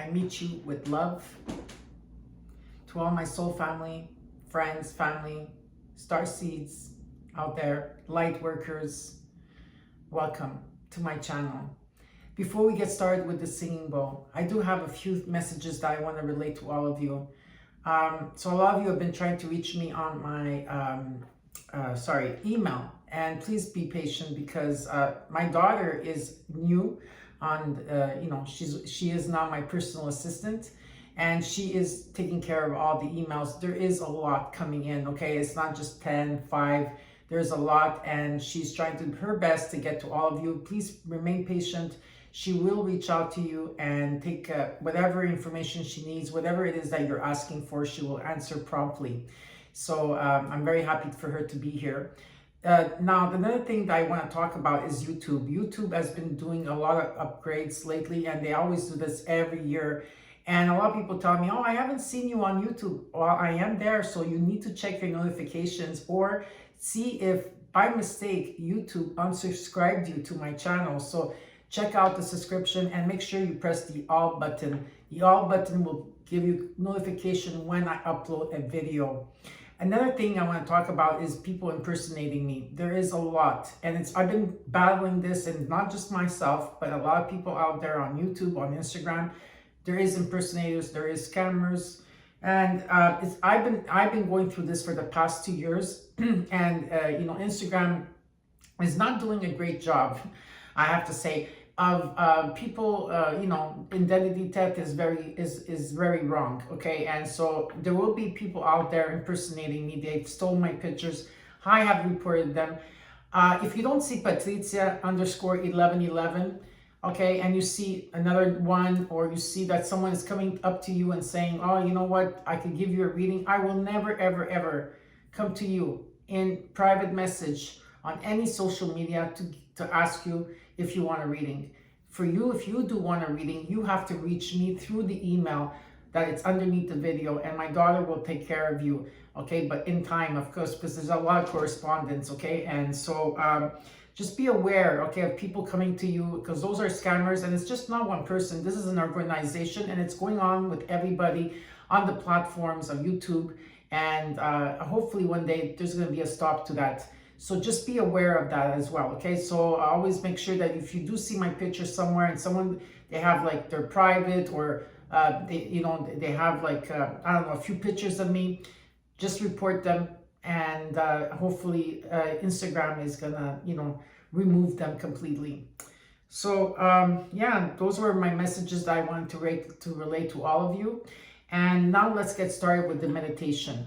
I meet you with love. To all my soul family, friends, family, star seeds out there, light workers, welcome to my channel. Before we get started with the singing bowl, I do have a few messages that I want to relate to all of you. So a lot of you have been trying to reach me on my email, and please be patient because my daughter is new on she is now my personal assistant, and she is taking care of all the emails. There is a lot coming in, okay? It's not just 10, 5, there's a lot, and she's trying to do her best to get to all of you. Please remain patient. She will reach out to you and take whatever information she needs, whatever it is that you're asking for, she will answer promptly. So I'm very happy for her to be here. Now, another thing that I want to talk about is YouTube. YouTube has been doing a lot of upgrades lately, and they always do this every year. And a lot of people tell me, oh, I haven't seen you on YouTube. Well, I am there, so you need to check your notifications or see if by mistake YouTube unsubscribed you to my channel. So check out the subscription and make sure you press the all button. The all button will give you notification when I upload a video. Another thing I want to talk about is people impersonating me. There is a lot, and I've been battling this, and not just myself, but a lot of people out there on YouTube, on Instagram. There is impersonators, there is scammers, and I've been going through this for the past 2 years, and Instagram is not doing a great job, I have to say, of people. Identity theft is very wrong, okay? And so there will be people out there impersonating me. They've stolen my pictures. I have reported them. If you don't see Patrizia _1111, okay, and you see another one, or you see that someone is coming up to you and saying, oh, you know what, I could give you a reading, I will never, ever, ever come to you in private message on any social media to ask you if you want a reading. For you, if you do want a reading, you have to reach me through the email that it's underneath the video, and my daughter will take care of you, okay? But in time, of course, because there's a lot of correspondence, okay? And so just be aware, okay, of people coming to you, because those are scammers, and it's just not one person. This is an organization, and it's going on with everybody on the platforms of YouTube, and hopefully one day there's going to be a stop to that. So just be aware of that as well, okay? So always make sure that if you do see my picture somewhere, and they have like their private, or they have like I don't know, a few pictures of me, just report them, and hopefully Instagram is gonna remove them completely. So yeah, those were my messages that I wanted to relate to all of you. And now let's get started with the meditation.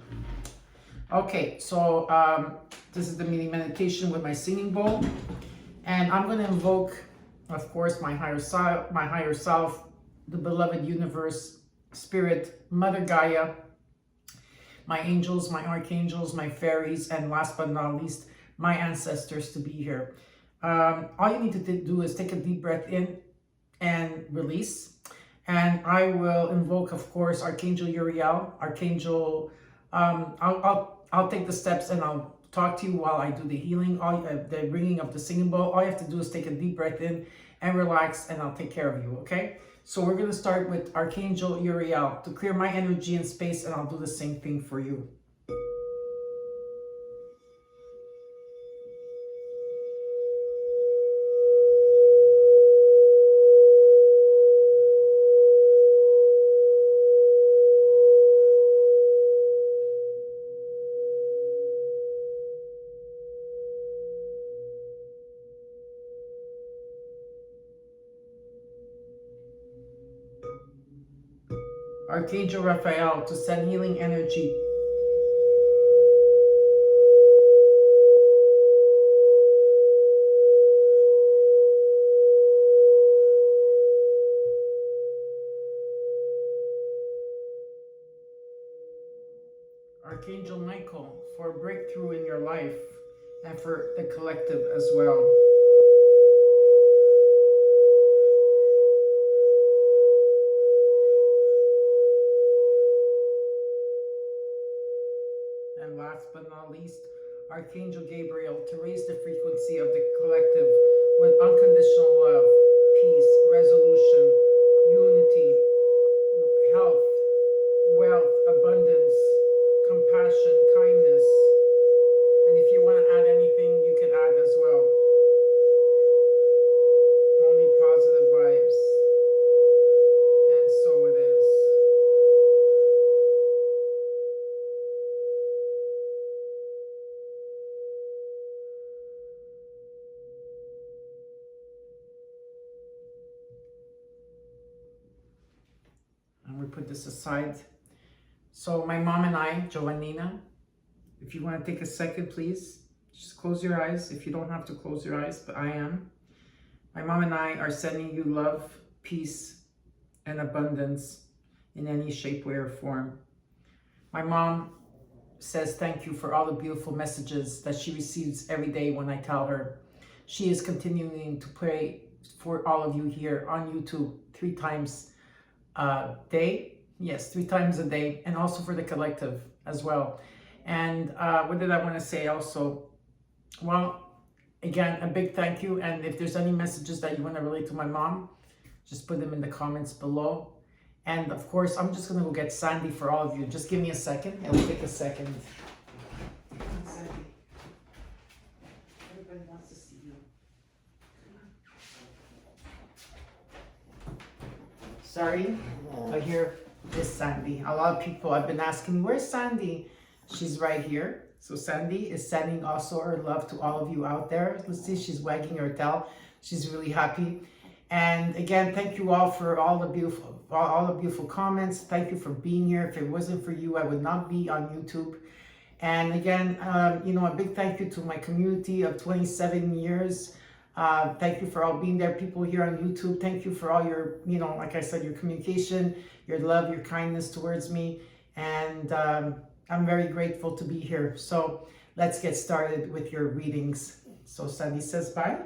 Okay, so this is the mini meditation with my singing bowl, and I'm going to invoke, of course, my higher self, the beloved universe, spirit, Mother Gaia, my angels, my archangels, my fairies, and last but not least, my ancestors to be here. All you need to do is take a deep breath in and release, and I will invoke, of course, Archangel Uriel, Archangel. I'll take the steps, and I'll talk to you while I do the healing, the ringing of the singing bowl. All you have to do is take a deep breath in and relax, and I'll take care of you, okay? So we're going to start with Archangel Uriel to clear my energy and space, and I'll do the same thing for you. Archangel Raphael to send healing energy. Archangel Michael for a breakthrough in your life and for the collective as well. And last but not least, Archangel Gabriel to raise the frequency of the collective with unconditional love, peace, resolution, unity, put this aside. So my mom and I, Joannina, if you want to take a second, please, just close your eyes. If you don't have to close your eyes, but I am. My mom and I are sending you love, peace, and abundance in any shape, way, or form. My mom says thank you for all the beautiful messages that she receives every day when I tell her. She is continuing to pray for all of you here on YouTube 3 times a day. Yes, 3 times a day, and also for the collective as well. And what did I want to say also? Well, again, a big thank you. And if there's any messages that you want to relate to my mom, just put them in the comments below. And of course, I'm just going to go get Sandy for all of you. Just give me a second. It'll take a second. Sandy. Everybody wants to see you. Sorry, I hear this Sandy. A lot of people have been asking me, where's Sandy? She's right here. So Sandy is sending also her love to all of you out there. Let's see, she's wagging her tail. She's really happy. And again, thank you all for all the beautiful comments. Thank you for being here. If it wasn't for you, I would not be on YouTube. And again, a big thank you to my community of 27 years. Thank you for all being there, people here on YouTube. Thank you for all your, like I said, your communication, your love, your kindness towards me. And I'm very grateful to be here. So let's get started with your readings. So Sandy says bye.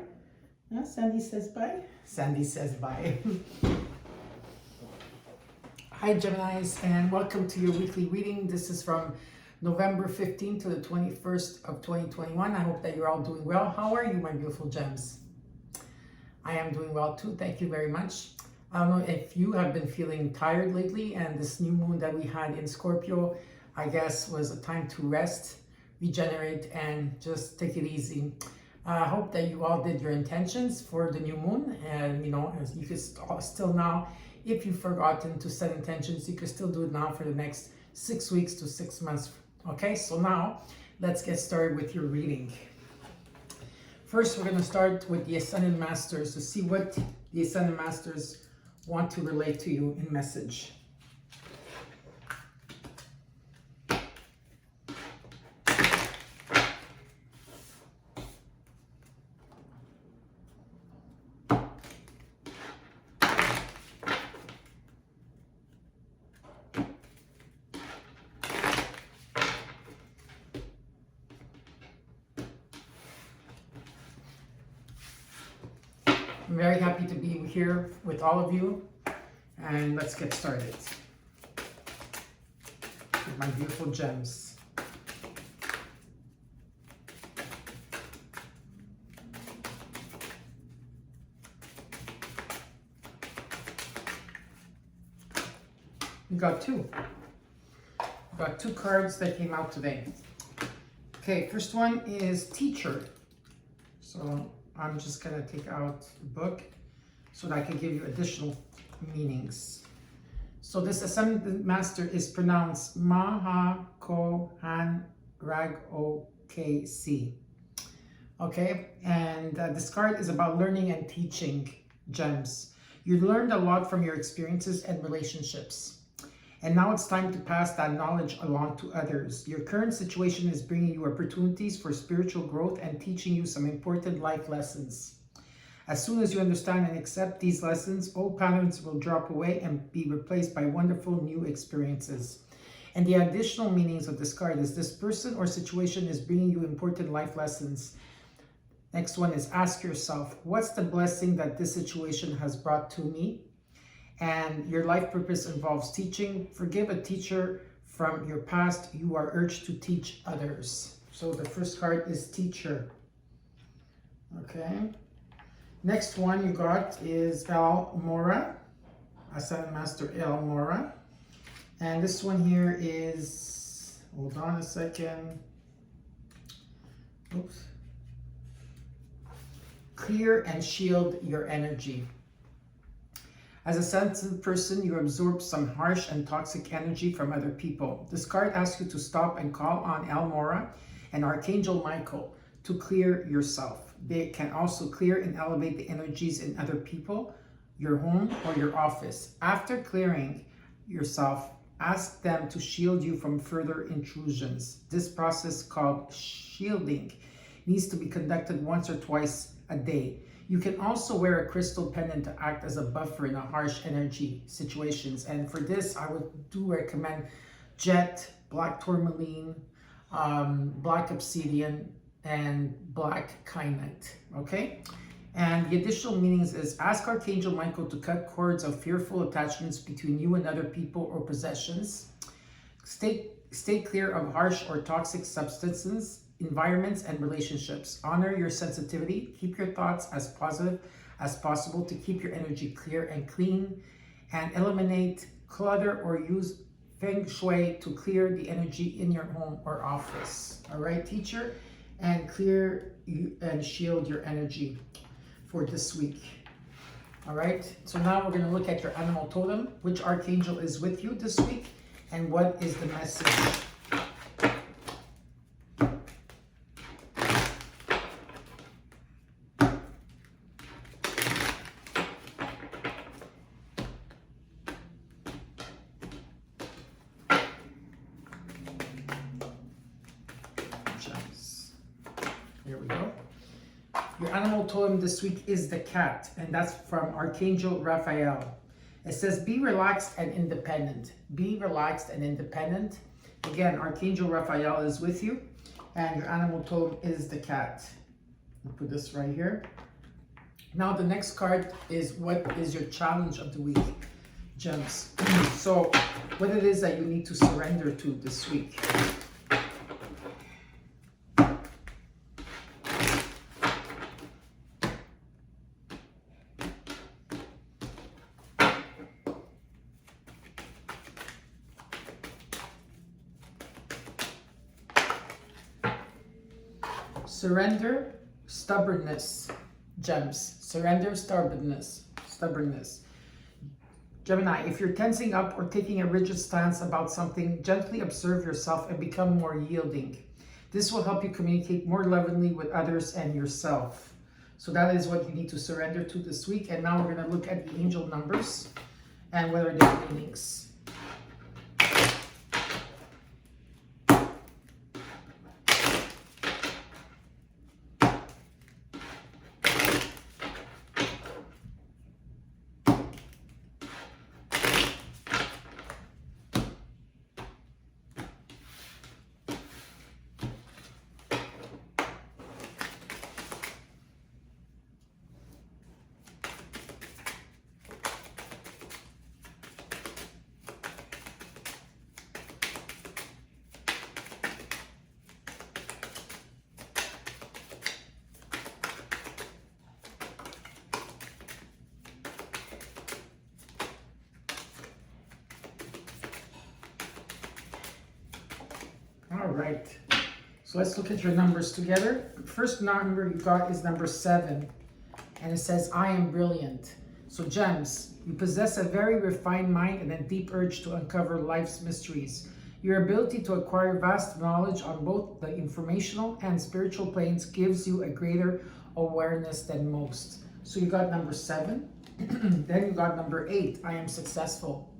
Yeah, Sandy says bye. Sandy says bye. Hi Geminis, and welcome to your weekly reading. This is from November 15th to the 21st of 2021. I hope that you're all doing well. How are you, my beautiful gems? I am doing well too. Thank you very much. I don't know if you have been feeling tired lately, and this new moon that we had in Scorpio, I guess, was a time to rest, regenerate, and just take it easy. I hope that you all did your intentions for the new moon, and as you could still now, if you've forgotten to set intentions, you can still do it now for the next 6 weeks to 6 months. Okay, so now let's get started with your reading. First, we're going to start with the Ascended Masters to see what the Ascended Masters want to relate to you in message. I'm very happy to be here with all of you, and let's get started with my beautiful gems. We got two. We got 2 cards that came out today. Okay, first one is Teacher. So I'm just going to take out the book so that I can give you additional meanings. So this Ascended Master is pronounced Maha-ko-han-rag-o-k-c. Okay, and this card is about learning and teaching gems. You learned a lot from your experiences and relationships. And now it's time to pass that knowledge along to others. Your current situation is bringing you opportunities for spiritual growth and teaching you some important life lessons. As soon as you understand and accept these lessons, old patterns will drop away and be replaced by wonderful new experiences. And the additional meanings of this card is this person or situation is bringing you important life lessons. Next one is ask yourself, what's the blessing that this situation has brought to me? And your life purpose involves teaching. Forgive a teacher from your past. You are urged to teach others. So the first card is Teacher. Okay. Next one you got is El Mora. Ascended Master El Mora. And this one here is, hold on a second. Oops. Clear and shield your energy. As a sensitive person, you absorb some harsh and toxic energy from other people. This card asks you to stop and call on El Mora and Archangel Michael to clear yourself. They can also clear and elevate the energies in other people, your home, or your office. After clearing, yourself, ask them to shield you from further intrusions. This process, called shielding, needs to be conducted once or twice a day. You can also wear a crystal pendant to act as a buffer in a harsh energy situations. And for this, I do recommend jet, black tourmaline, black obsidian, and black kyanite, okay? And the additional meanings is, ask Archangel Michael to cut cords of fearful attachments between you and other people or possessions. Stay clear of harsh or toxic substances, environments, and relationships. Honor your sensitivity. Keep your thoughts as positive as possible to keep your energy clear and clean, and eliminate clutter or use Feng Shui to clear the energy in your home or office. All right, teacher? And clear and shield your energy for this week. All right, so now we're going to look at your animal totem, which archangel is with you this week, and what is the message. Here we go. Your animal totem this week is the cat, and that's from Archangel Raphael. It says, be relaxed and independent. Be relaxed and independent. Again, Archangel Raphael is with you, and your animal totem is the cat. I'll put this right here. Now, the next card is, what is your challenge of the week? Gems. So, what it is that you need to surrender to this week. Surrender, stubbornness, gems. Surrender, stubbornness. Gemini, if you're tensing up or taking a rigid stance about something, gently observe yourself and become more yielding. This will help you communicate more lovingly with others and yourself. So that is what you need to surrender to this week. And now we're going to look at the angel numbers and what are their meanings. All right, so let's look at your numbers together. First number you got is number 7, and it says, I am brilliant. So gems, you possess a very refined mind and a deep urge to uncover life's mysteries. Your ability to acquire vast knowledge on both the informational and spiritual planes gives you a greater awareness than most. So you got number 7. Then you got number 8, I am successful.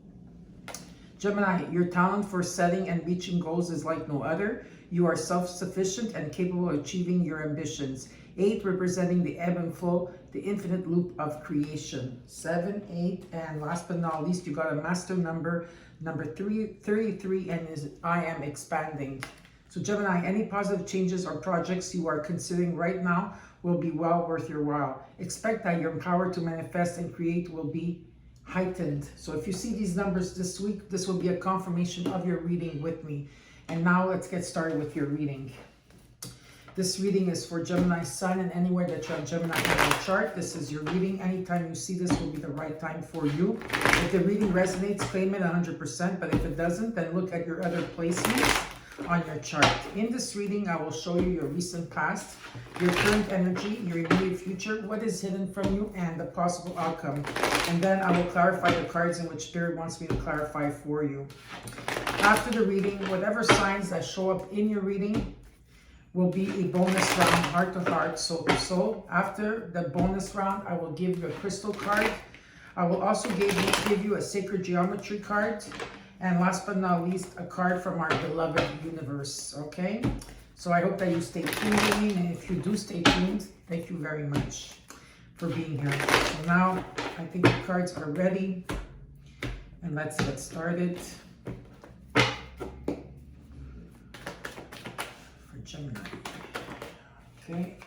Gemini, your talent for setting and reaching goals is like no other. You are self-sufficient and capable of achieving your ambitions. 8 representing the ebb and flow, the infinite loop of creation. 7, 8, and last but not least, you got a master number 33, and is I am expanding. So Gemini, any positive changes or projects you are considering right now will be well worth your while. Expect that your power to manifest and create will be heightened. So if you see these numbers this week, this will be a confirmation of your reading with me. And now let's get started with your reading. This reading is for Gemini Sun, and anywhere that you're on Gemini in your chart, this is your reading. Anytime you see this will be the right time for you. If the reading resonates, claim it 100%, but if it doesn't, then look at your other placements on your chart. In this reading, I will show you your recent past, your current energy, your immediate future, what is hidden from you, and the possible outcome. And then I will clarify the cards in which Spirit wants me to clarify for you. After the reading, whatever signs that show up in your reading will be a bonus round, heart to heart, soul to soul. After the bonus round, I will give you a crystal card I will also give you a sacred geometry card. And last but not least, a card from our beloved universe, okay? So I hope that you stay tuned with me, and if you do stay tuned, thank you very much for being here. So now, I think the cards are ready, and let's get started. For Gemini, okay?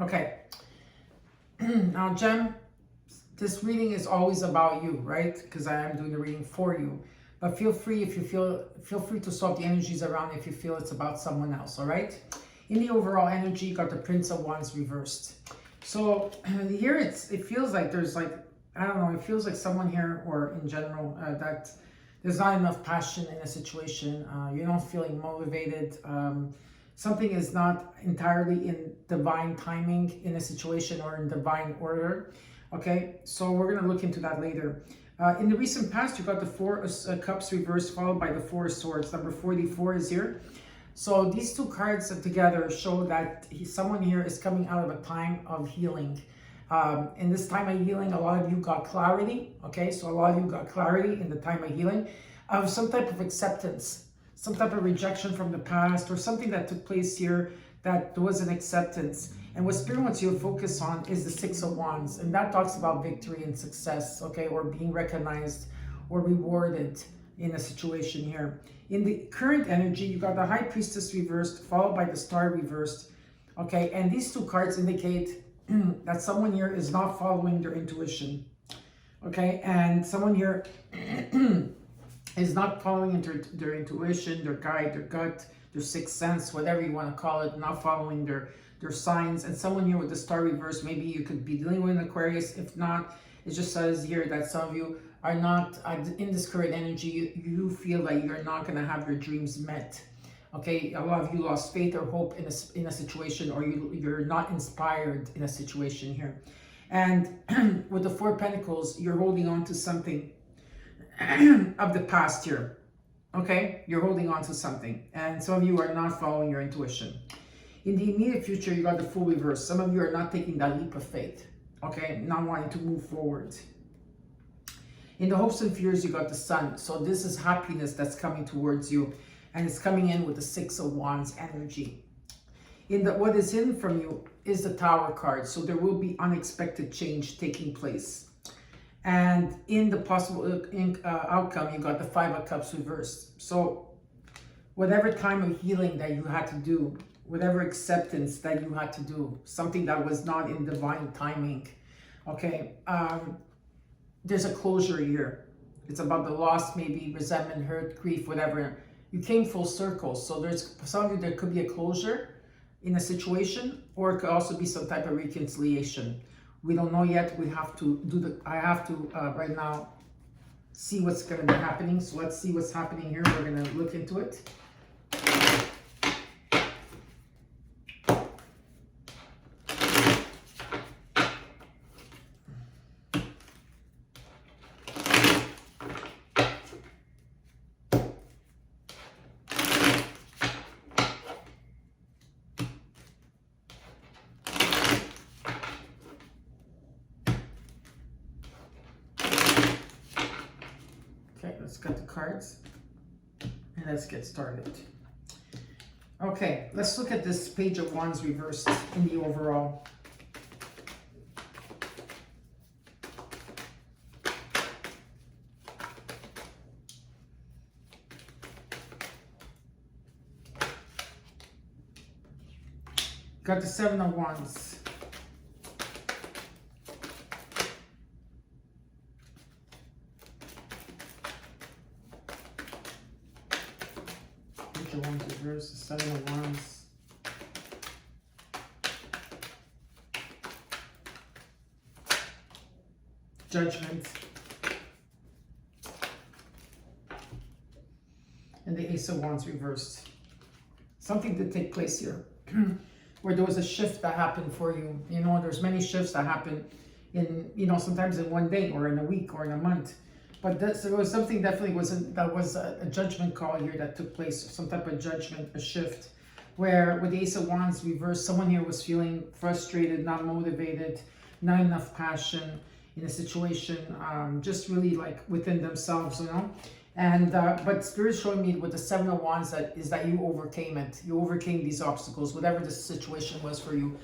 Okay, now Gem, this reading is always about you, right? Because I am doing the reading for you. But feel free, if you feel free to swap the energies around if you feel it's about someone else, all right? In the overall energy, you got the Prince of Wands reversed. So here it feels like there's like, I don't know, it feels like someone here, or in general, that there's not enough passion in a situation. You're not feeling motivated. Something is not entirely in divine timing in a situation or in divine order. Okay, so we're going to look into that later. In the recent past, you got the Four of Cups reversed, followed by the Four of Swords. Number 44 is here. So these two cards together show that someone here is coming out of a time of healing. In this time of healing, a lot of you got clarity. Okay, so a lot of you got clarity in the time of healing of some type of acceptance, some type of rejection from the past, or something that took place here that there was an acceptance. And what Spirit wants you to focus on is the Six of Wands. And that talks about victory and success, okay, or being recognized or rewarded in a situation here. In the current energy, you got the High Priestess reversed, followed by the Star reversed, okay? And these two cards indicate that someone here is not following their intuition, okay? And someone here is not following their intuition, their guide, their gut, their sixth sense, whatever you want to call it, not following their signs. And someone here with the Star reverse, maybe you could be dealing with an Aquarius. If not, it just says here that some of you are not, in this current energy, you feel that you're not going to have your dreams met. Okay, a lot of you lost faith or hope in a situation, or you're not inspired in a situation here. And with the Four of Pentacles, you're holding on to something of the past here. Okay, you're holding on to something, and some of you are not following your intuition. In the immediate future, you got the Fool reverse. Some of you are not taking that leap of faith, okay, not wanting to move forward. In the hopes and fears, you got the Sun. So this is happiness that's coming towards you, and it's coming in with the Six of Wands energy. What is hidden from you is the Tower card. So there will be unexpected change taking place. And in the possible outcome, you got the Five of Cups reversed. So whatever time of healing that you had to do, whatever acceptance that you had to do, something that was not in divine timing, okay, there's a closure here. It's about the loss, maybe resentment, hurt, grief, whatever. You came full circle. So there's some of you, there could be a closure in a situation, or it could also be some type of reconciliation. We don't know yet. We have to I have to right now see what's going to be happening. So let's see what's happening here. We're going to look into it. let's cut the cards and let's get started. Okay, let's look at this Page of Wands reversed in the overall. Got the Seven of Wands. Page of Wands reverse, the Seven of Wands. Judgment. And the Ace of Wands reversed. Something did take place here. Where there was a shift that happened for you. You know, there's many shifts that happen in, you know, sometimes in one day or in a week or in a month. But there was something definitely that was a judgment call here that took place, some type of judgment, a shift. Where with the Ace of Wands reversed, someone here was feeling frustrated, not motivated, not enough passion in a situation, just really like within themselves, you know. And but Spirit's showing me with the Seven of Wands that you overcame it. You overcame these obstacles, whatever the situation was for you.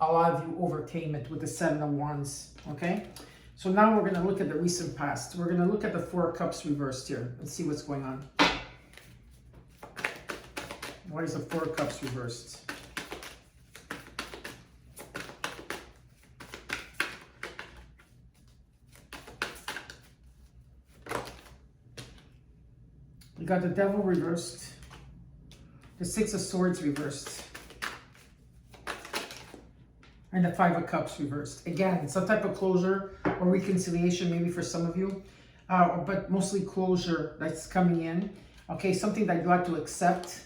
A lot of you overcame it with the Seven of Wands. Okay, so now we're going to look at the recent past. We're going to look at the Four of Cups reversed here and see what's going on. Why is the Four of Cups reversed? You got the Devil reversed, the Six of Swords reversed, and the Five of Cups reversed. Again, some type of closure or reconciliation maybe for some of you, but mostly closure that's coming in. Okay, something that you had to accept,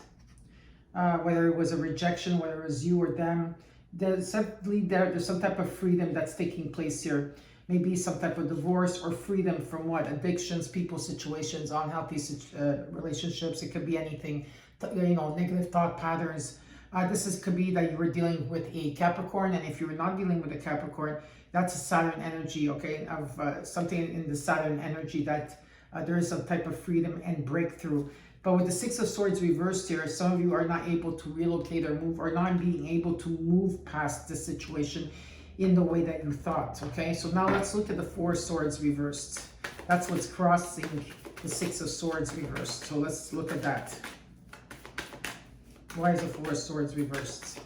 whether it was a rejection, whether it was you or them. There's some type of freedom that's taking place here. Maybe some type of divorce or freedom from what? Addictions, people, situations, unhealthy relationships. It could be anything, you know, negative thought patterns. Could be that you were dealing with a Capricorn. And if you're not dealing with a Capricorn, that's a Saturn energy, okay? Of something in the Saturn energy that there is some type of freedom and breakthrough. But with the Six of Swords reversed here, some of you are not able to relocate or move, or not being able to move past the situation in the way that you thought, okay? So now let's look at the Four Swords reversed. That's what's crossing the Six of Swords reversed. So let's look at that. Why is the Four Swords reversed?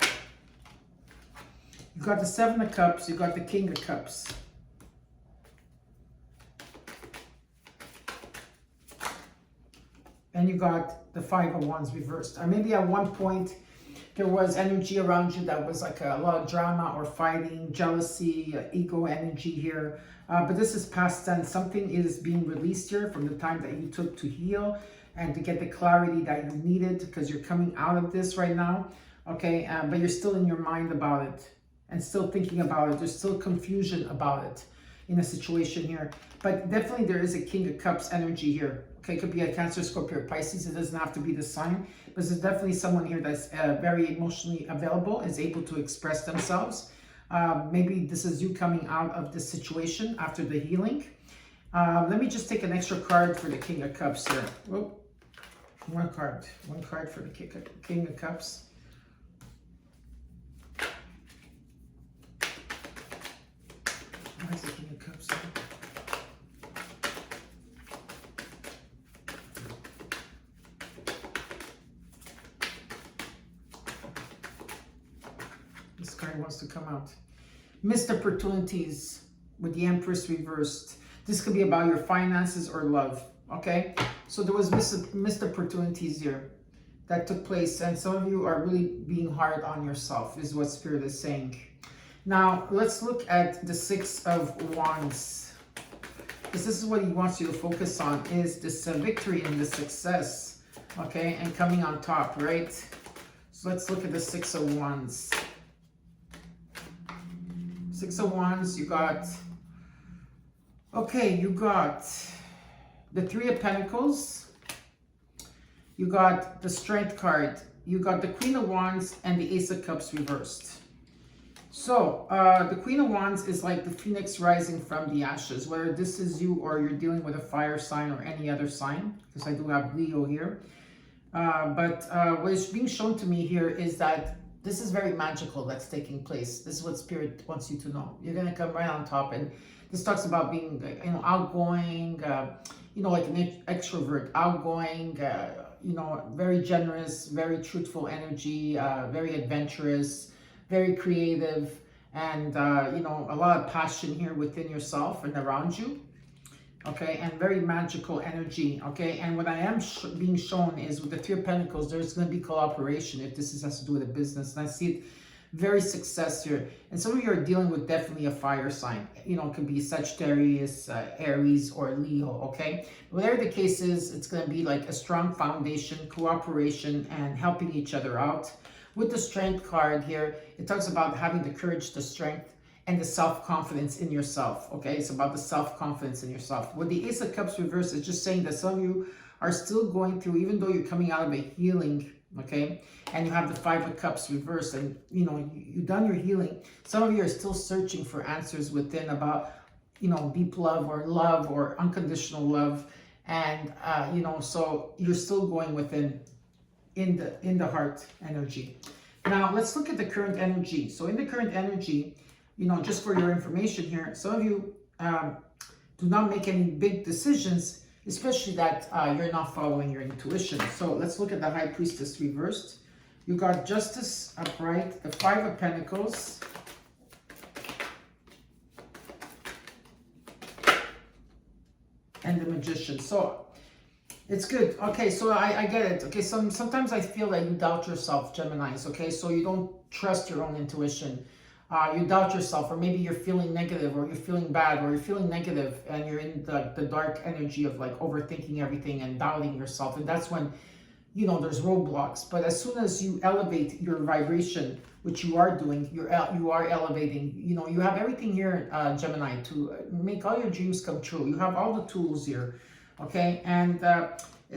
You got the Seven of Cups, you got the King of Cups. And you got the Five of Wands reversed. Or maybe at one point, there was energy around you that was like a lot of drama or fighting, jealousy, ego energy here. But this is past tense. Something is being released here from the time that you took to heal and to get the clarity that you needed, because you're coming out of this right now. Okay, but you're still in your mind about it and still thinking about it. There's still confusion about it in a situation here. But definitely there is a King of Cups energy here. Okay, it could be a Cancer, Scorpio, or Pisces. It doesn't have to be the sign. But there's definitely someone here that's very emotionally available, is able to express themselves. Maybe this is you coming out of this situation after the healing. Let me just take an extra card for the King of Cups here. Whoop. One card for the King of Cups. Why is the King of Cups here? This card wants to come out. Missed opportunities with the Empress reversed. This could be about your finances or love, okay? So there was missed opportunities here that took place, and some of you are really being hard on yourself, is what Spirit is saying. Now, let's look at the Six of Wands. Because this is what he wants you to focus on, is this victory and the success, okay? And coming on top, right? So let's look at the Six of Wands. Six of Wands, you got, okay, you got the Three of Pentacles, you got the Strength card, you got the Queen of Wands, and the Ace of Cups reversed. So, the Queen of Wands is like the phoenix rising from the ashes, whether this is you or you're dealing with a fire sign or any other sign, because I do have Leo here. But what is being shown to me here is that this is very magical that's taking place. This is what Spirit wants you to know. You're going to come right on top. And this talks about being, you know, outgoing, you know, like an extrovert, outgoing, you know, very generous, very truthful energy, very adventurous, very creative, and you know, a lot of passion here within yourself and around you. Okay, and very magical energy. Okay, and what I am being shown is with the Three of Pentacles, there's going to be cooperation if this has to do with a business, and I see it very success here. And some of you are dealing with definitely a fire sign. You know, it could be Sagittarius, Aries, or Leo. Okay, whatever the case is, it's going to be like a strong foundation, cooperation, and helping each other out. With the Strength card here, it talks about having the courage, the strength, and the self-confidence in yourself. Okay, it's about the self-confidence in yourself. With the Ace of Cups reverse, it's just saying that some of you are still going through, even though you're coming out of a healing, okay, and you have the Five of Cups reverse, and you know, you've done your healing. Some of you are still searching for answers within about, you know, deep love or unconditional love, and you know, so you're still going within in the heart energy. Now let's look at the current energy. So in the current energy, you know, just for your information here, some of you do not make any big decisions, especially that you're not following your intuition. So let's look at the High Priestess reversed. You got Justice upright, the Five of Pentacles, and the Magician. So it's good. Okay, so I get it. Okay, sometimes I feel that you doubt yourself, Geminis. Okay, so you don't trust your own intuition. You doubt yourself, or maybe you're feeling negative, or you're feeling bad, or you're feeling negative, and you're in the dark energy of like overthinking everything and doubting yourself. And that's when, you know, there's roadblocks. But as soon as you elevate your vibration, which you are doing, you are elevating. You know, you have everything here, Gemini, to make all your dreams come true. You have all the tools here, okay? And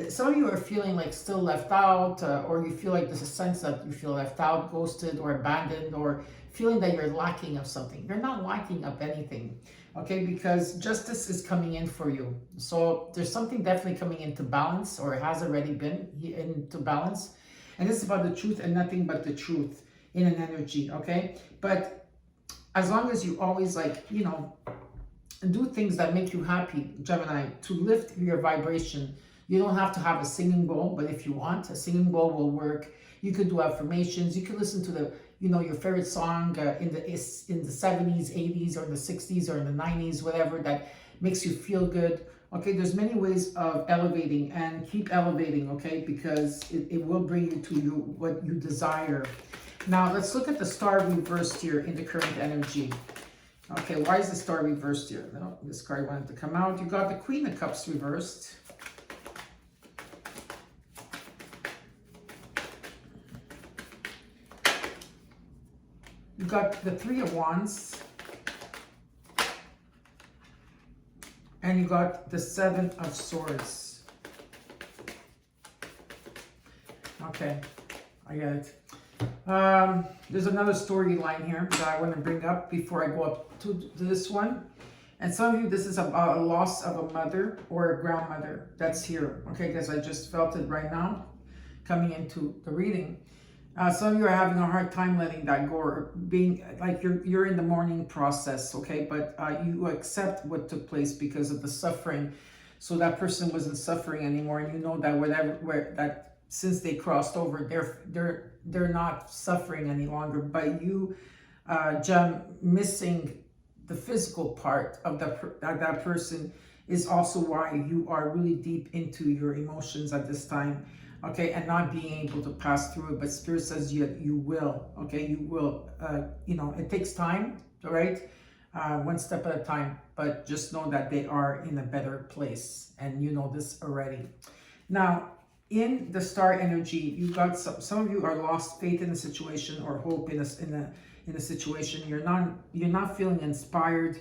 some of you are feeling like still left out, or you feel like there's a sense that you feel left out, ghosted, or abandoned, or feeling that you're lacking of something. You're not lacking of anything, okay? Because justice is coming in for you. So there's something definitely coming into balance, or it has already been into balance. And this is about the truth and nothing but the truth in an energy, okay? But as long as you always, like, you know, do things that make you happy, Gemini, to lift your vibration. You don't have to have a singing bowl, but if you want, a singing bowl will work. You could do affirmations. You could listen to the, you know, your favorite song in the 70s, 80s, or the 60s, or in the 90s, whatever that makes you feel good. Okay, there's many ways of elevating, and keep elevating, okay, because it will bring you to what you desire. Now let's look at the Star reversed here in the current energy. Okay, why is the Star reversed here? No, this card wanted to come out. You got the Queen of Cups reversed. You got the Three of Wands. And you got the Seven of Swords. Okay, I get it. There's another storyline here that I want to bring up before I go up to this one. And some of you, this is about a loss of a mother or a grandmother that's here. Okay, because I just felt it right now coming into the reading. Some of you are having a hard time letting that go, or being like you're in the mourning process, okay? But you accept what took place because of the suffering. So that person wasn't suffering anymore, and you know that since they crossed over, they're not suffering any longer. But you, Gem, missing the physical part of that person is also why you are really deep into your emotions at this time. Okay, and not being able to pass through it, but Spirit says you will. Okay, you will. You know, it takes time, all right? One step at a time, but just know that they are in a better place, and you know this already. Now, in the Star energy, you got some of you are lost faith in a situation, or hope in a situation. You're not feeling inspired.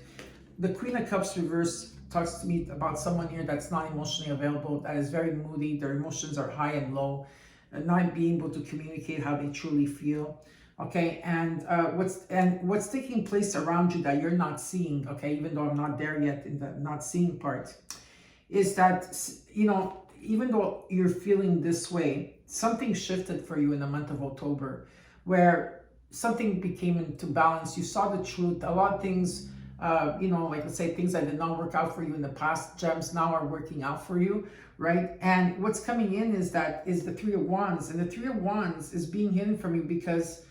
The Queen of Cups reverse talks to me about someone here that's not emotionally available, that is very moody. Their emotions are high and low, and not being able to communicate how they truly feel. Okay, and what's taking place around you that you're not seeing, okay, even though I'm not there yet in the not seeing part, is that, you know, even though you're feeling this way, something shifted for you in the month of October, where something became into balance. You saw the truth. A lot of things, you know, like let's say things that did not work out for you in the past, gems now are working out for you, right? And what's coming in is the Three of Wands, and the Three of Wands is being hidden from you because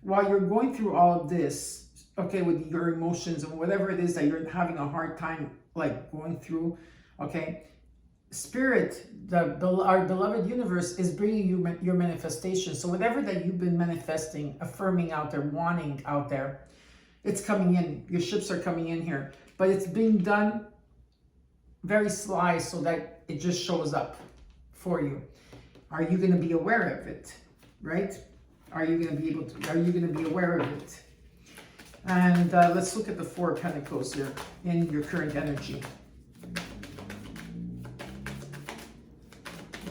while you're going through all of this, okay, with your emotions and whatever it is that you're having a hard time like going through, okay, Spirit, our beloved universe is bringing you your manifestation. So whatever that you've been manifesting, affirming out there, wanting out there, it's coming in. Your ships are coming in here, but it's being done very sly so that it just shows up for you. Are you going to be aware of it, right? Are you going to be able to? Are you going to be aware of it? And let's look at the Four of Pentacles here in your current energy.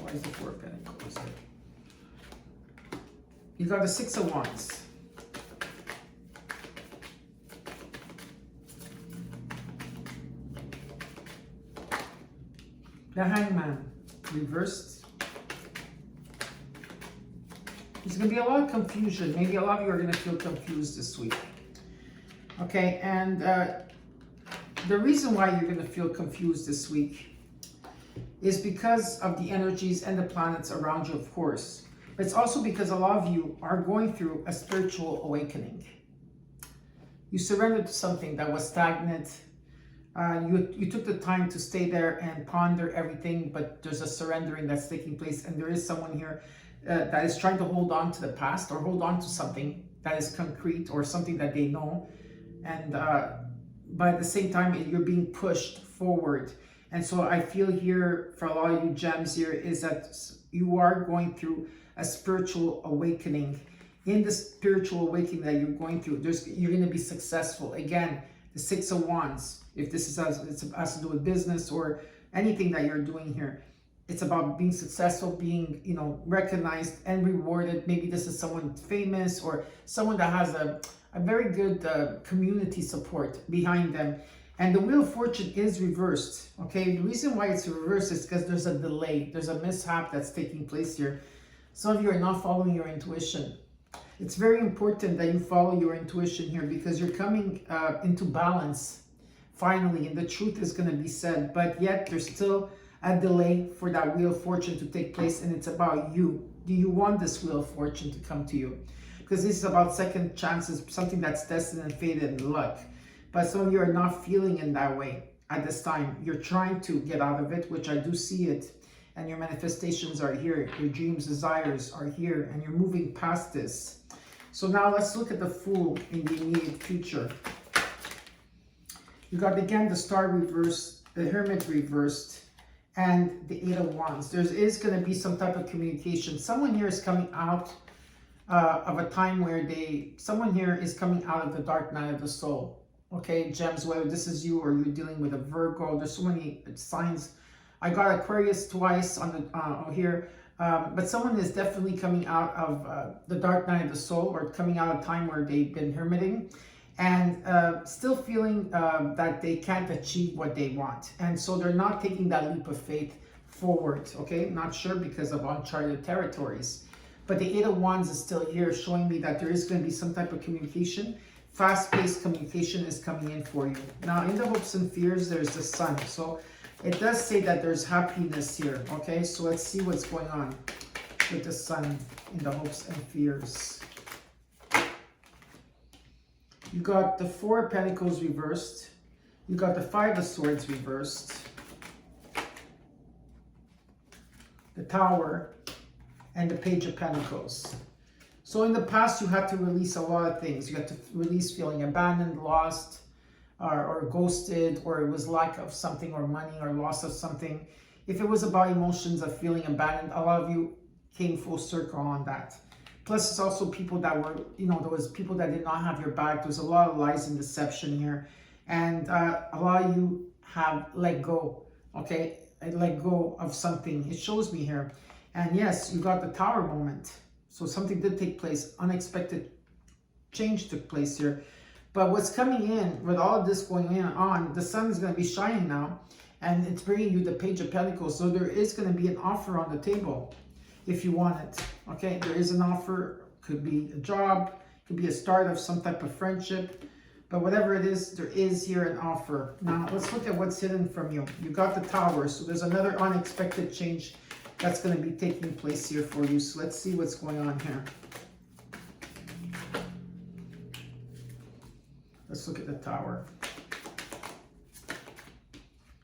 Why is the Four of Pentacles here? You got the Six of Wands. The Hangman reversed. There's going to be a lot of confusion. Maybe a lot of you are going to feel confused this week. Okay, and the reason why you're going to feel confused this week is because of the energies and the planets around you, of course. But it's also because a lot of you are going through a spiritual awakening. You surrendered to something that was stagnant. You took the time to stay there and ponder everything, but there's a surrendering that's taking place, and there is someone here that is trying to hold on to the past or hold on to something that is concrete or something that they know, and but at the same time you're being pushed forward. And so I feel here for a lot of you gems here is that you are going through a spiritual awakening. In the spiritual awakening that you're going through, you're going to be successful. Again, the Six of Wands, if this has to do with business or anything that you're doing here, it's about being successful, being, you know, recognized and rewarded. Maybe this is someone famous or someone that has a very good community support behind them. And the Wheel of Fortune is reversed, okay? The reason why it's reversed is because there's a delay. There's a mishap that's taking place here. Some of you are not following your intuition. It's very important that you follow your intuition here because you're coming into balance finally, and the truth is going to be said, but yet there's still a delay for that Wheel of Fortune to take place, and it's about you. Do you want this Wheel of Fortune to come to you? Because this is about second chances, something that's destined and fated and luck. But some of you are not feeling in that way at this time. You're trying to get out of it, which I do see it, and your manifestations are here. Your dreams, desires are here, and you're moving past this. So now let's look at the Fool in the immediate future. You got again the Star reversed, the Hermit reversed, and the Eight of Wands. There is going to be some type of communication. Someone here is coming out of a time where someone here is coming out of the dark night of the soul. Okay, gems, whether this is you or you're dealing with a Virgo, there's so many signs. I got Aquarius twice on the here. But someone is definitely coming out of the dark night of the soul, or coming out of a time where they've been hermiting and still feeling that they can't achieve what they want. And so they're not taking that leap of faith forward, okay? Not sure because of uncharted territories. But the Eight of Wands is still here, showing me that there is going to be some type of communication. Fast-paced communication is coming in for you. Now, in the hopes and fears, there's the Sun. So it does say that there's happiness here, okay? So let's see what's going on with the Sun in the hopes and fears. You got the Four of Pentacles reversed. You got the Five of Swords reversed. The Tower and the Page of Pentacles. So in the past, you had to release a lot of things. You had to release feeling abandoned, lost, or ghosted, or it was lack of something, or money, or loss of something. If it was about emotions of feeling abandoned, a lot of you came full circle on that. Plus, it's also people that were, you know, there was people that did not have your back. There's a lot of lies and deception here. And a lot of you have let go, okay? Let go of something. It shows me here. And yes, you got the Tower moment. So something did take place, unexpected change took place here. But what's coming in with all of this going on, the sun is going to be shining now, and it's bringing you the Page of Pentacles. So there is going to be an offer on the table if you want it. Okay, there is an offer. Could be a job, could be a start of some type of friendship. But whatever it is, there is here an offer. Now, let's look at what's hidden from you. You got the Tower, so there's another unexpected change that's going to be taking place here for you. So let's see what's going on here. Let's look at the Tower.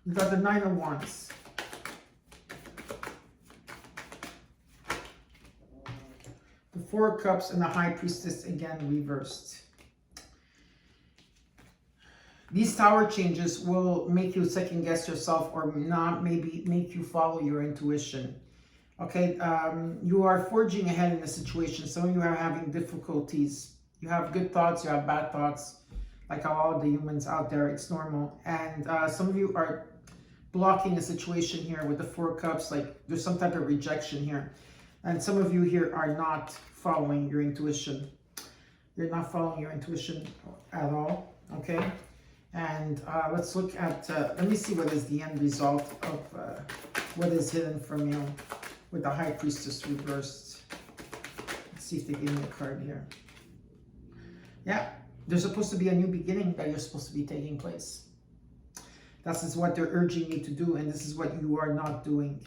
You got the Nine of Wands. The Four of Cups and the High Priestess again reversed. These Tower changes will make you second guess yourself, or not maybe make you follow your intuition. Okay, you are forging ahead in the situation. Some of you are having difficulties. You have good thoughts, you have bad thoughts. Like all the humans out there, it's normal. And some of you are blocking a situation here with the Four of Cups, like there's some type of rejection here. And some of you here are not following your intuition. You're not following your intuition at all, okay? And let's look at, let me see what is the end result of what is hidden from you with the High Priestess reversed. Let's see if they give me a card here. Yeah, there's supposed to be a new beginning that you're supposed to be taking place. This is what they're urging you to do, and this is what you are not doing.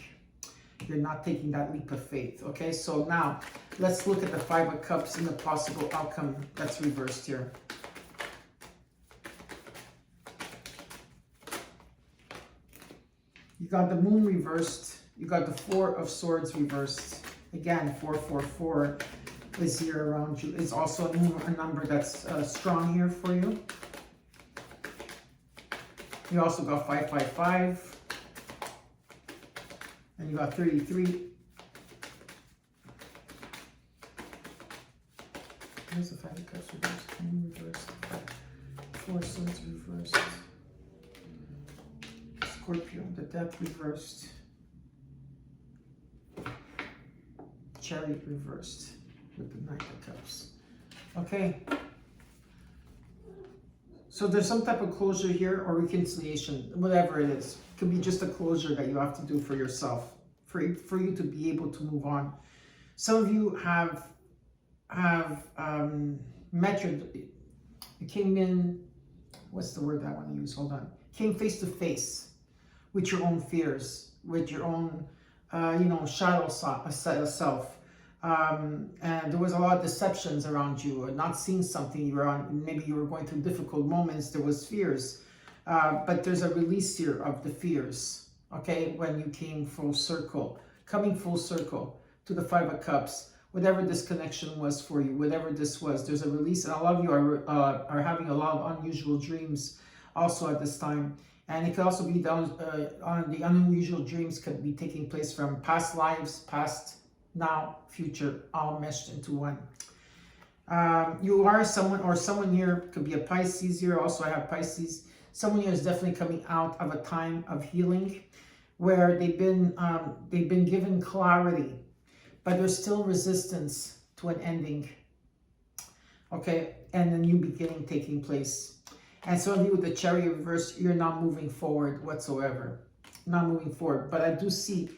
You're not taking that leap of faith, okay? So now, let's look at the Five of Cups and the possible outcome that's reversed here. You got the Moon reversed. You got the Four of Swords reversed. Again, 444 is here around you. It's also a number that's strong here for you. You also got 555. And you got 33. There's the Five of Cups reversed. Moon reversed. Four of Swords reversed. Scorpio, the Death reversed. Chariot reversed with the Knight of Cups. Okay. So there's some type of closure here or reconciliation, whatever it is. It could be just a closure that you have to do for yourself, for you to be able to move on. Some of you have met you came in, what's the word I want to use? Hold on. Came face to face with your own fears, with your own, shadow self. And there was a lot of deceptions around you, not seeing something you were on. Maybe you were going through difficult moments. There was fears, but there's a release here of the fears. Okay, when you came full circle, coming full circle to the Five of Cups, whatever this connection was for you, whatever this was, there's a release. And a lot of you are having a lot of unusual dreams also at this time. And it could also be on the unusual dreams could be taking place from past lives, past, now, future, all meshed into one. You are someone, or someone here could be a Pisces here. Also, I have Pisces. Someone here is definitely coming out of a time of healing where they've been given clarity, but there's still resistance to an ending. Okay, and a new beginning taking place. And some of you with the Chariot reverse, you're not moving forward whatsoever. Not moving forward. But I do see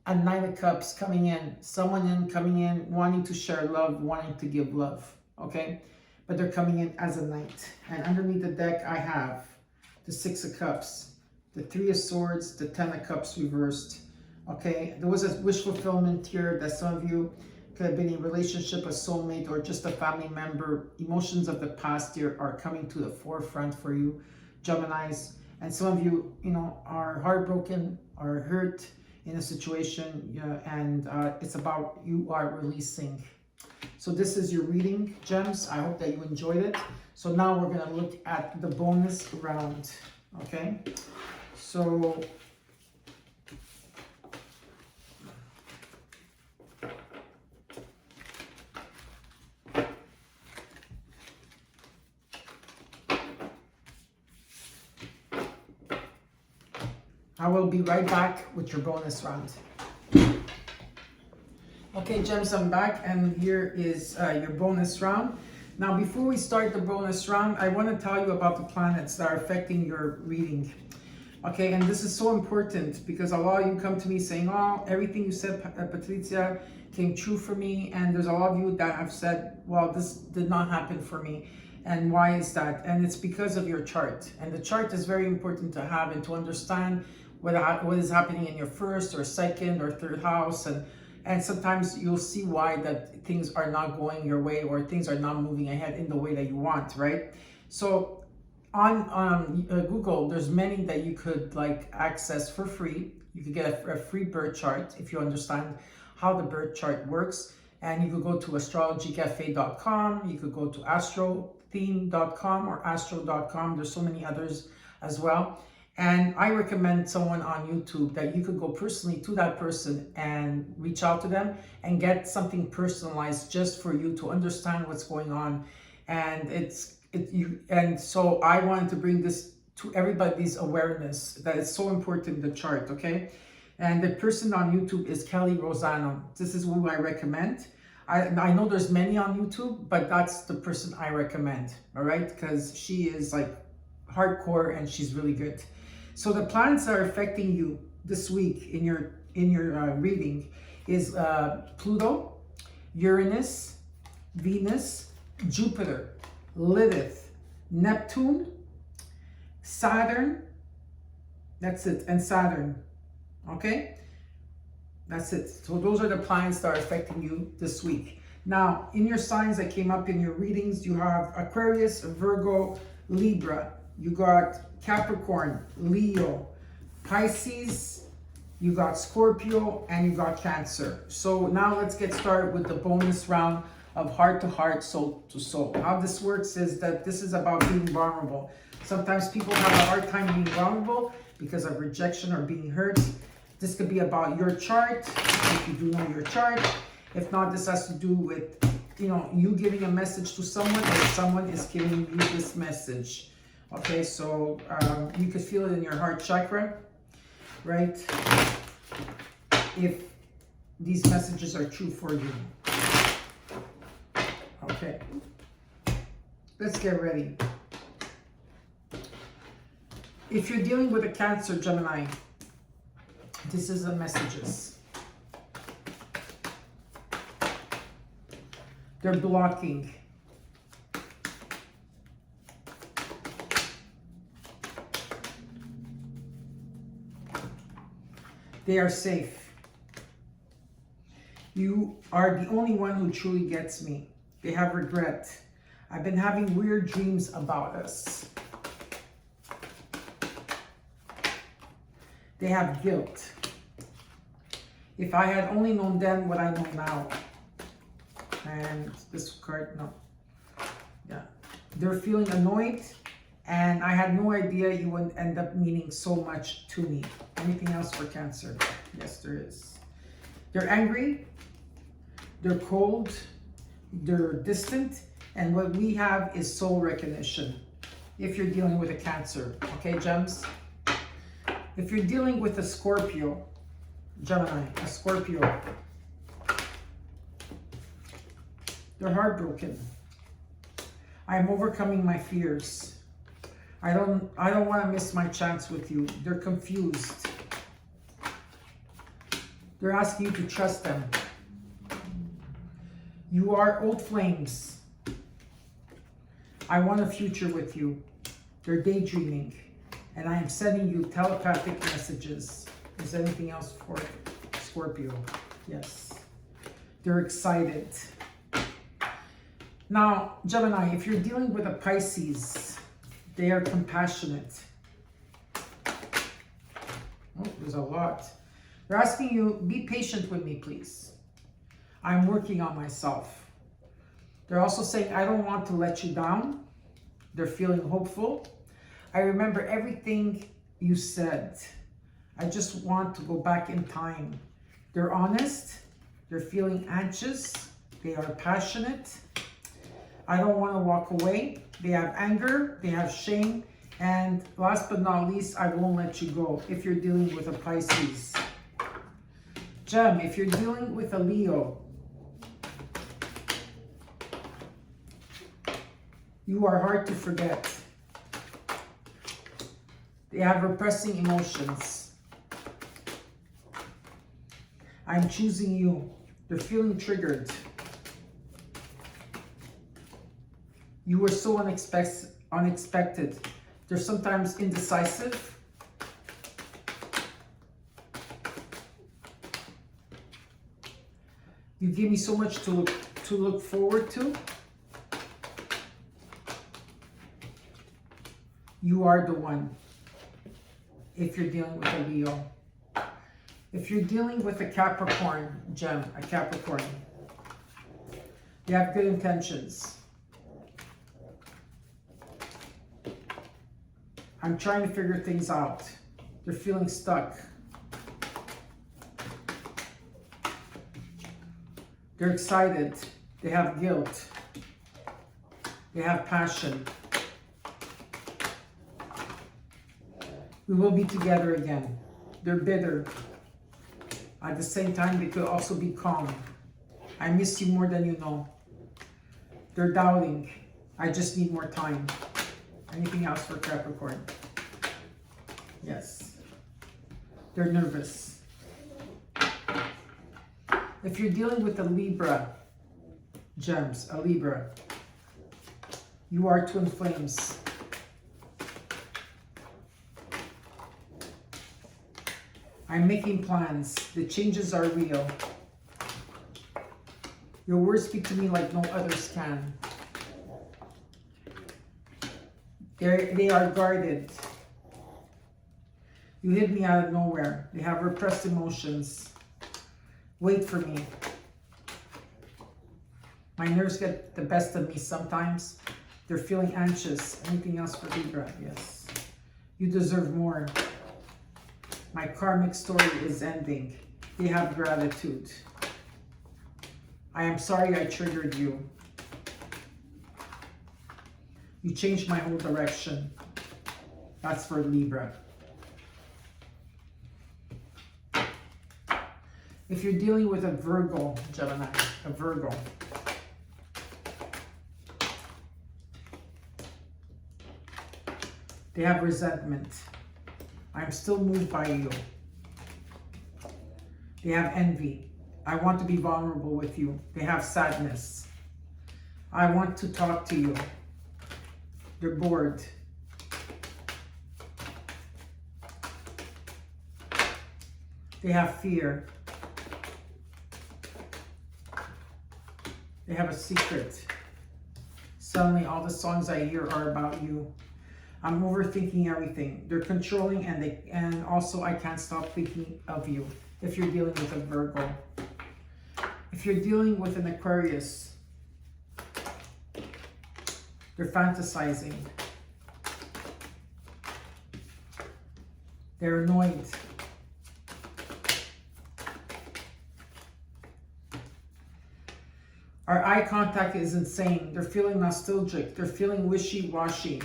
a Knight of Cups coming in. Someone coming in, wanting to share love, wanting to give love. Okay? But they're coming in as a Knight. And underneath the deck, I have the Six of Cups, the Three of Swords, the Ten of Cups reversed. Okay? There was a wish fulfillment here that some of you could have been in a relationship, a soulmate, or just a family member. Emotions of the past here are coming to the forefront for you, Geminis. And some of you, are heartbroken or hurt in a situation, and it's about you are releasing. So this is your reading, gems. I hope that you enjoyed it. So now we're going to look at the bonus round. Okay? So I will be right back with your bonus round. Okay, gems, I'm back, and here is your bonus round. Now, before we start the bonus round, I want to tell you about the planets that are affecting your reading. Okay, and this is so important because a lot of you come to me saying, oh, everything you said, Patrizia, came true for me. And there's a lot of you that have said, well, this did not happen for me. And why is that? And it's because of your chart. And the chart is very important to have and to understand what is happening in your first or second or third house. And sometimes you'll see why that things are not going your way or things are not moving ahead in the way that you want, right? So on Google, there's many that you could like access for free. You could get a free birth chart if you understand how the birth chart works. And you could go to astrologycafe.com. You could go to astrotheme.com or astro.com. There's so many others as well. And I recommend someone on YouTube that you could go personally to that person and reach out to them and get something personalized just for you to understand what's going on. And so I wanted to bring this to everybody's awareness that it's so important, the chart, okay? And the person on YouTube is Kelly Rosano. This is who I recommend. I know there's many on YouTube, but that's the person I recommend, all right? Because she is like hardcore and she's really good. So the planets that are affecting you this week in your reading is Pluto, Uranus, Venus, Jupiter, Lilith, Neptune, Saturn. That's it, and Saturn. Okay, that's it. So those are the planets that are affecting you this week. Now, in your signs that came up in your readings, you have Aquarius, Virgo, Libra. You got Capricorn, Leo, Pisces, you got Scorpio, and you got Cancer. So now let's get started with the bonus round of heart to heart, soul to soul. How this works is that this is about being vulnerable. Sometimes people have a hard time being vulnerable because of rejection or being hurt. This could be about your chart, if you do know your chart. If not, this has to do with, you giving a message to someone or someone is giving you this message. Okay, so you could feel it in your heart chakra, right? If these messages are true for you. Okay, let's get ready. If you're dealing with a Cancer, Gemini, this is the messages. They're blocking. They are safe. You are the only one who truly gets me. They have regret. I've been having weird dreams about us. They have guilt. If I had only known then what I know now. And this card, no. Yeah. They're feeling annoyed. And I had no idea you would end up meaning so much to me. Anything else for Cancer? Yes, there is. They're angry. They're cold. They're distant. And what we have is soul recognition. If you're dealing with a Cancer. Okay, Gems? If you're dealing with a Scorpio, Gemini, a Scorpio, they're heartbroken. I am overcoming my fears. I don't want to miss my chance with you. They're confused. They're asking you to trust them. You are old flames. I want a future with you. They're daydreaming. And I am sending you telepathic messages. Is there anything else for Scorpio? Yes. They're excited. Now, Gemini, if you're dealing with a Pisces, they are compassionate. Oh, there's a lot. They're asking you, be patient with me, please. I'm working on myself. They're also saying, I don't want to let you down. They're feeling hopeful. I remember everything you said. I just want to go back in time. They're honest. They're feeling anxious. They are passionate. I don't want to walk away. They have anger. They have shame. And last but not least, I won't let you go if you're dealing with a Pisces. Gem, if you're dealing with a Leo, You are hard to forget. They have repressing emotions. I'm choosing you. They're feeling triggered. You were so unexpected. They're sometimes indecisive. You give me so much to look forward to. You are the one. If you're dealing with a Leo. If you're dealing with a Capricorn gem, a Capricorn, you have good intentions. I'm trying to figure things out. They're feeling stuck. They're excited. They have guilt. They have passion. We will be together again. They're bitter. At the same time, they could also be calm. I miss you more than you know. They're doubting. I just need more time. Anything else for Capricorn? Yes. They're nervous. If you're dealing with a Libra, gems, a Libra, you are twin flames. I'm making plans. The changes are real. Your words speak to me like no others can. They are guarded. You hit me out of nowhere. They have repressed emotions. Wait for me. My nerves get the best of me sometimes. They're feeling anxious. Anything else for Libra? Yes. You deserve more. My karmic story is ending. They have gratitude. I am sorry I triggered you. You changed my whole direction. That's for Libra. If you're dealing with a Virgo, Gemini, a Virgo, they have resentment. I'm still moved by you. They have envy. I want to be vulnerable with you. They have sadness. I want to talk to you. They're bored. They have fear. They have a secret. Suddenly all the songs I hear are about you. I'm overthinking everything. They're controlling and also I can't stop thinking of you. If you're dealing with a Virgo. If you're dealing with an Aquarius, they're fantasizing. They're annoyed. Our eye contact is insane. They're feeling nostalgic. They're feeling wishy-washy.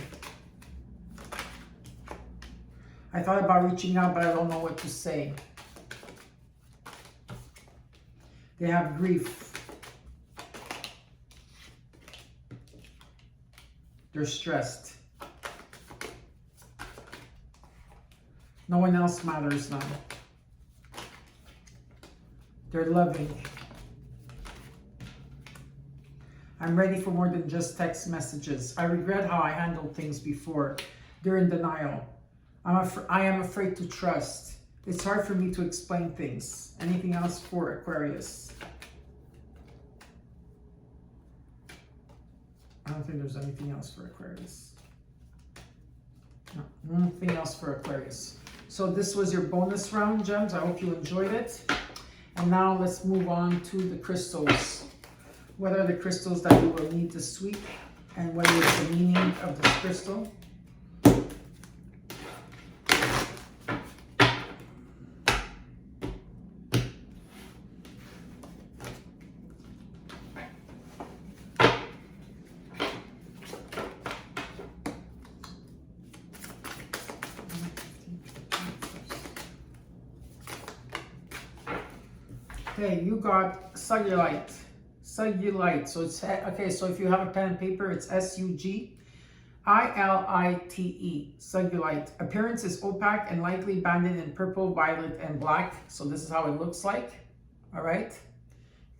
I thought about reaching out, but I don't know what to say. They have grief. They're stressed. No one else matters now. They're loving. I'm ready for more than just text messages. I regret how I handled things before. They're in denial. I am afraid to trust. It's hard for me to explain things. Anything else for Aquarius? I don't think there's anything else for Aquarius. No, nothing else for Aquarius. So this was your bonus round, gems. I hope you enjoyed it. And now let's move on to the crystals. What are the crystals that you will need this week? And what is the meaning of this crystal? Okay, you got cellulite. Sugilite. So it's, okay, so if you have a pen and paper, it's Sugilite. Sugilite. Appearance is opaque and lightly banded in purple, violet, and black. So this is how it looks like. All right.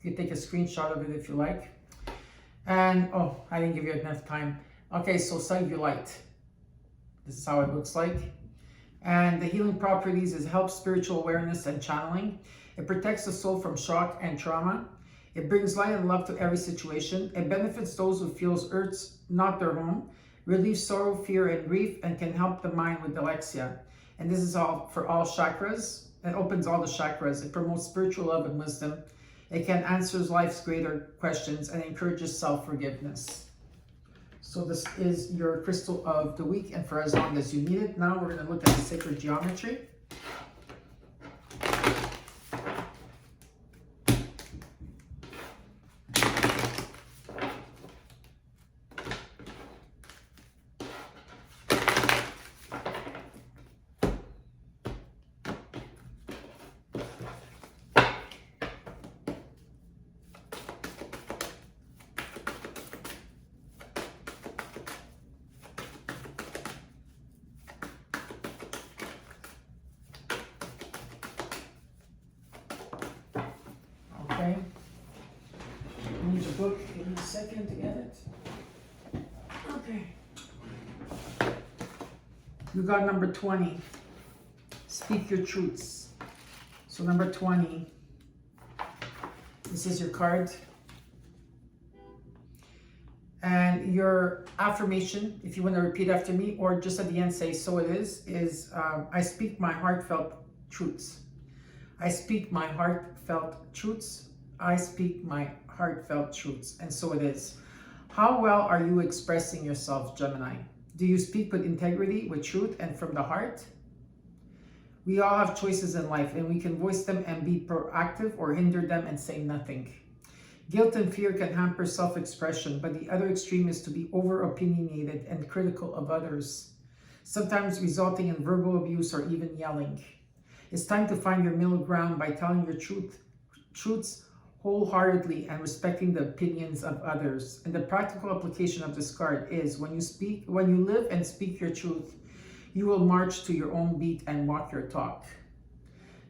You can take a screenshot of it if you like. And, oh, I didn't give you enough time. Okay, so Sugilite. This is how it looks like. And the healing properties is help spiritual awareness and channeling. It protects the soul from shock and trauma. It brings light and love to every situation. It benefits those who feel Earth's not their home, relieves sorrow, fear, and grief, and can help the mind with dyslexia. And this is all for all chakras. It opens all the chakras. It promotes spiritual love and wisdom. It can answer life's greater questions and encourages self-forgiveness. So this is your crystal of the week and for as long as you need it. Now we're going to look at the sacred geometry. Okay. Need your book. Give me a second to get it. Okay. You got number 20. Speak your truths. So number 20. This is your card. And your affirmation, if you want to repeat after me, or just at the end say, so it is I speak my heartfelt truths. I speak my heartfelt truths. I speak my heartfelt truths. And so it is. How well are you expressing yourself, Gemini? Do you speak with integrity, with truth, and from the heart? We all have choices in life, and we can voice them and be proactive or hinder them and say nothing. Guilt and fear can hamper self-expression, but the other extreme is to be over-opinionated and critical of others, sometimes resulting in verbal abuse or even yelling. It's time to find your middle ground by telling your truths wholeheartedly and respecting the opinions of others. And the practical application of this card is when you live and speak your truth, you will march to your own beat and walk your talk.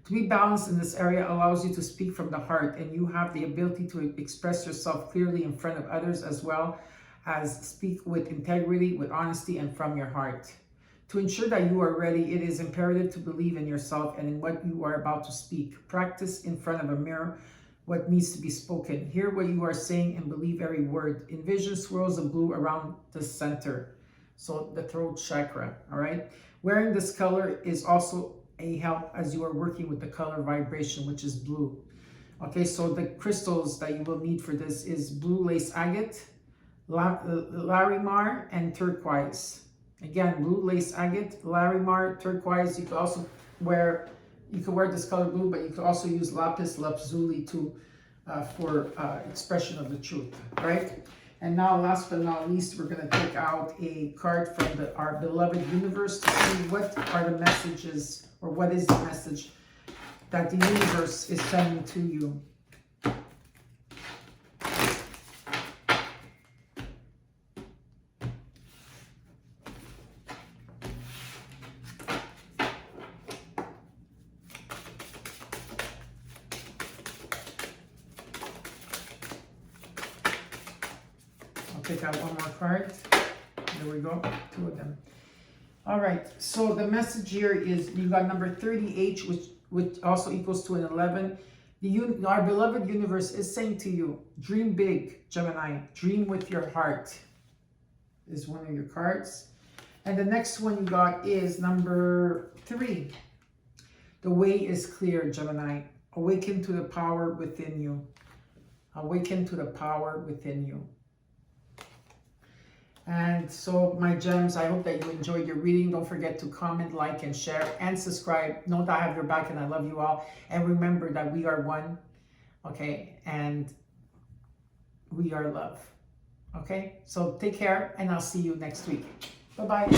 To be balanced in this area allows you to speak from the heart, and you have the ability to express yourself clearly in front of others, as well as speak with integrity, with honesty, and from your heart. To ensure that you are ready, it is imperative to believe in yourself and in what you are about to speak. Practice in front of a mirror what needs to be spoken. Hear what you are saying and believe every word. Envision swirls of blue around the center. So the throat chakra, all right? Wearing this color is also a help as you are working with the color vibration, which is blue. Okay, so the crystals that you will need for this is blue lace agate, larimar, and turquoise. Again, blue lace agate, larimar, turquoise. You could also wear this color blue, but you could also use lapis lazuli too for expression of the truth, right? And now, last but not least, we're going to take out a card from our beloved universe to see what are the messages, or what is the message that the universe is sending to you. Take out one more card. There we go, 2 of them. All right, so the message here is you got number 30H, which also equals to an 11. Our beloved universe is saying to you, dream big, Gemini. Dream with your heart is one of your cards. And the next one you got is number 3. The way is clear, Gemini. Awaken to the power within you. Awaken to the power within you. And so, my gems, I hope that you enjoyed your reading. Don't forget to comment, like, and share, and subscribe. Know that I have your back and I love you all. And remember that we are one, okay? And we are love, okay? So take care, and I'll see you next week. Bye-bye.